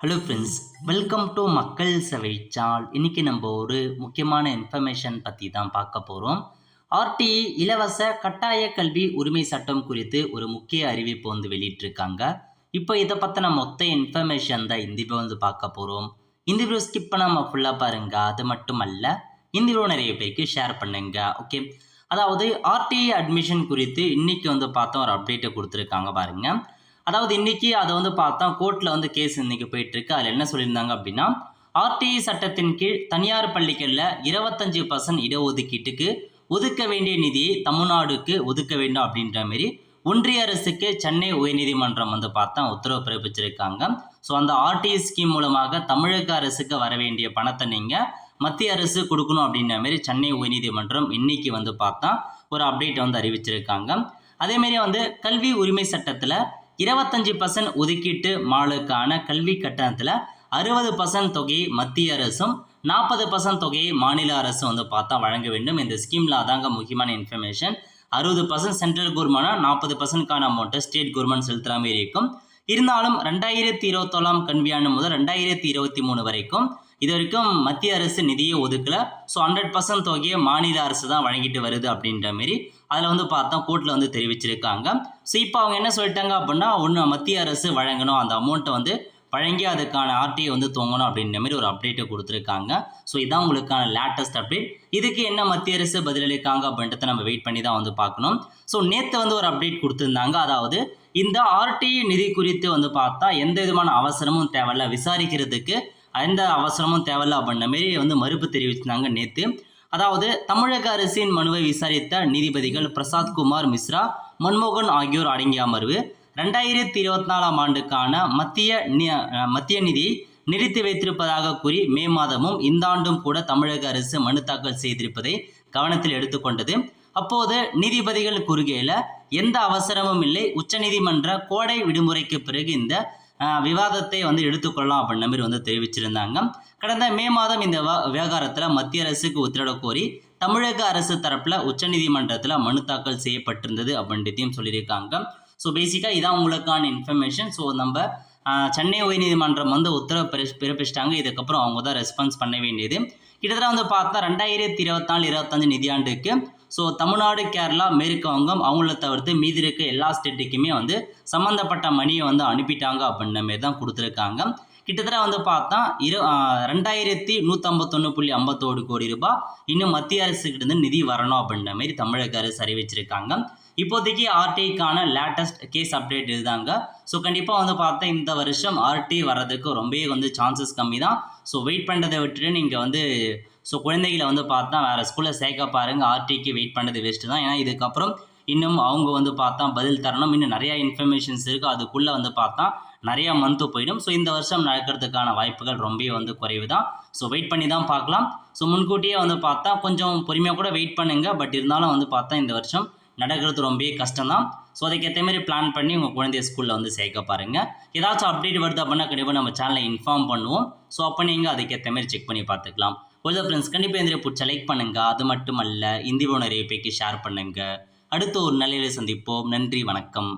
Hello friends, welcome to மக்கள் சேவை channel. இன்னைக்கு நம்ம ஒரு முக்கியமான இன்ஃபர்மேஷன் பற்றி தான் பார்க்க போகிறோம். ஆர்டிஇ இலவச கட்டாய கல்வி உரிமை சட்டம் குறித்து ஒரு முக்கிய அறிவிப்பு வெளியிட்டிருக்காங்க. இப்போ இதை பற்றின மொத்த இன்ஃபர்மேஷன் தான் இந்த வீடியோ பார்க்க போகிறோம். இந்த வீடியோ ஸ்கிப் பண்ணாமல் ஃபுல்லாக பாருங்க. அது மட்டும் அல்ல, இந்த வீடியோ நிறைய பேருக்கு ஷேர் பண்ணுங்க. ஓகே, அதாவது ஆர்டிஇ அட்மிஷன் குறித்து இன்னைக்கு பார்த்தோம் ஒரு அப்டேட்டை கொடுத்துருக்காங்க பாருங்க. அதாவது இன்னைக்கு அதை பார்த்தா கோர்ட்டில் கேஸ் இன்னைக்கு போயிட்டு இருக்கு. அதில் என்ன சொல்லியிருந்தாங்க அப்படின்னா, ஆர்டிஇ சட்டத்தின் கீழ் தனியார் பள்ளிகளில் 25% இடஒதுக்கீட்டுக்கு ஒதுக்க வேண்டிய நிதியை தமிழ்நாடுக்கு ஒதுக்க வேண்டும் அப்படின்ற மாரி ஒன்றிய அரசுக்கு சென்னை உயர்நீதிமன்றம் பார்த்தா உத்தரவு பிறப்பிச்சிருக்காங்க. ஸோ அந்த ஆர்டிஇ ஸ்கீம் மூலமாக தமிழக அரசுக்கு வர வேண்டிய பணத்தை நீங்கள் மத்திய அரசு கொடுக்கணும் அப்படின்ற மாரி சென்னை உயர்நீதிமன்றம் இன்னைக்கு பார்த்தா ஒரு அப்டேட் அறிவிச்சிருக்காங்க. அதேமாரி கல்வி உரிமை சட்டத்தில் 25% ஒதுக்கீட்டு மாலுக்கான கல்வி கட்டணத்தில் 60% தொகையை மத்திய அரசும் 40% தொகையை மாநில அரசும் பார்த்தா வழங்க வேண்டும். இந்த ஸ்கீமில் அதாங்க முக்கியமான இன்ஃபர்மேஷன். 60% சென்ட்ரல் கவர்மெண்ட், 40%க்கான அமௌண்ட்டை ஸ்டேட் கவர்மெண்ட் செலுத்துகிற மாதிரி இருக்கும். இருந்தாலும் 2021 கல்வியாண்டு முதல் 2023 வரைக்கும் இது வரைக்கும் மத்திய அரசு நிதியை ஒதுக்கல. ஸோ 100% தொகையை மாநில அரசு தான் வழங்கிட்டு வருது அப்படின்ற மாரி அதில் பார்த்தா கோர்ட்டில் தெரிவிச்சிருக்காங்க. ஸோ இப்போ அவங்க என்ன சொல்லிட்டாங்க அப்படின்னா, ஒன்று மத்திய அரசு வழங்கணும், அந்த அமௌண்ட்டை வழங்கி அதுக்கான ஆர்டிஐ தூங்கணும் அப்படின்ற மாதிரி ஒரு அப்டேட்டை கொடுத்துருக்காங்க. ஸோ இதான் உங்களுக்கான லேட்டஸ்ட் அப்டேட். இதுக்கு என்ன மத்திய அரசு பதிலளிக்காங்க அப்படின்றத நம்ம வெயிட் பண்ணி தான் பார்க்கணும். ஸோ நேற்று ஒரு அப்டேட் கொடுத்துருந்தாங்க. அதாவது இந்த ஆர்டிஐ நிதி குறித்து பார்த்தா எந்த விதமான அவசரமும் தேவையில்ல, விசாரிக்கிறதுக்கு எந்த அவசரமும் தேவையில்ல அப்படின்ற மாரி மறுப்பு தெரிவிச்சிருந்தாங்க நேற்று. அதாவது தமிழக அரசின் மனுவை விசாரித்த நீதிபதிகள் பிரசாத் குமார் மிஸ்ரா, மன்மோகன் ஆகியோர் அடங்கிய அமர்வு 2024 ஆண்டுக்கான மத்திய நிதியை நிறுத்தி வைத்திருப்பதாக கூறி மே மாதமும் இந்த ஆண்டும் கூட தமிழக அரசு மனு தாக்கல் செய்திருப்பதை கவனத்தில் எடுத்துக்கொண்டது. அப்போது நீதிபதிகள் கூறுகையில், எந்த அவசரமும் இல்லை, உச்சநீதிமன்ற கோடை விடுமுறைக்கு பிறகு இந்த விவாதத்தை எடுத்துக்கொள்ளலாம் அப்படின்ற மாதிரி தெரிவிச்சிருந்தாங்க. கடந்த மே மாதம் இந்த விவகாரத்தில் மத்திய அரசுக்கு உத்தரவிட கோரி தமிழக அரசு தரப்பில் உச்சநீதிமன்றத்தில் மனு தாக்கல் செய்யப்பட்டிருந்தது அப்படின்றதையும் சொல்லியிருக்காங்க. ஸோ பேசிக்காக இதான் உங்களுக்கான இன்ஃபர்மேஷன். ஸோ நம்ம சென்னை உயர்நீதிமன்றம் உத்தரவு பிறப்பிச்சிட்டாங்க. இதுக்கப்புறம் அவங்க தான் ரெஸ்பான்ஸ் பண்ண வேண்டியது. கிட்டத்தட்ட பார்த்தா 2024-25 நிதியாண்டுக்கு ஸோ தமிழ்நாடு, கேரளா, மேற்கு வங்கம் அவங்கள தவிர்த்து மீதி இருக்க எல்லா ஸ்டேட்டுக்குமே சம்மந்தப்பட்ட மணியை அனுப்பிட்டாங்க அப்படின்ற மாரி தான் கொடுத்துருக்காங்க. கிட்டத்தட்ட பார்த்தா 2151.51 கோடி ரூபாய் இன்னும் மத்திய அரசுக்கிட்ட நிதி வரணும் அப்படின்ற மாரி தமிழக அரசு அறிவிச்சிருக்காங்க. இப்போதைக்கு ஆர்டிஐக்கான லேட்டஸ்ட் கேஸ் அப்டேட் இதுதாங்க. ஸோ கண்டிப்பாக பார்த்தா இந்த வருஷம் ஆர்டிஐ வர்றதுக்கு ரொம்பவே சான்சஸ் கம்மி தான். ஸோ வெயிட் பண்ணுறதை விட்டுட்டு நீங்கள் ஸோ குழந்தைகளை பார்த்தா வேறு ஸ்கூலில் சேர்க்க பாருங்கள். ஆர்டிஐக்கு வெயிட் பண்ணுறது வேஸ்ட்டு தான். ஏன்னா இதுக்கப்புறம் இன்னும் அவங்க பார்த்தா பதில் தரணும். இன்னும் நிறையா இன்ஃபர்மேஷன்ஸ் இருக்குது. அதுக்குள்ளே பார்த்தா நிறையா மந்த்து போயிடும். ஸோ இந்த வருஷம் நடக்கிறதுக்கான வாய்ப்புகள் ரொம்பவே குறைவு தான். ஸோ வெயிட் பண்ணி தான் பார்க்கலாம். ஸோ முன்கூட்டியே பார்த்தா கொஞ்சம் பொறுமையாக கூட வெயிட் பண்ணுங்கள். பட் இருந்தாலும் பார்த்தா இந்த வருஷம் நடக்கிறது ரொம்பவே கஷ்டம் தான். ஸோ அதுக்கேற்ற மாதிரி பிளான் பண்ணி உங்கள் குழந்தைய ஸ்கூலில் சேர்க்க பாருங்கள். ஏதாச்சும் அப்டேட் வருது அப்படின்னா கண்டிப்பாக நம்ம சேனலை இன்ஃபார்ம் பண்ணுவோம். ஸோ அப்போ நீங்கள் அதுக்கேற்ற மாதிரி செக் பண்ணி பார்த்துக்கலாம். ஒரு ஃப்ரெண்ட்ஸ், கண்டிப்பாக இந்த பிடிச்ச லைக் பண்ணுங்கள். அது மட்டும் அல்ல, இந்த வீடியோ நிறைய பேருக்கு ஷேர் பண்ணுங்கள். அடுத்த ஒரு நல்ல சந்திப்போம். நன்றி, வணக்கம்.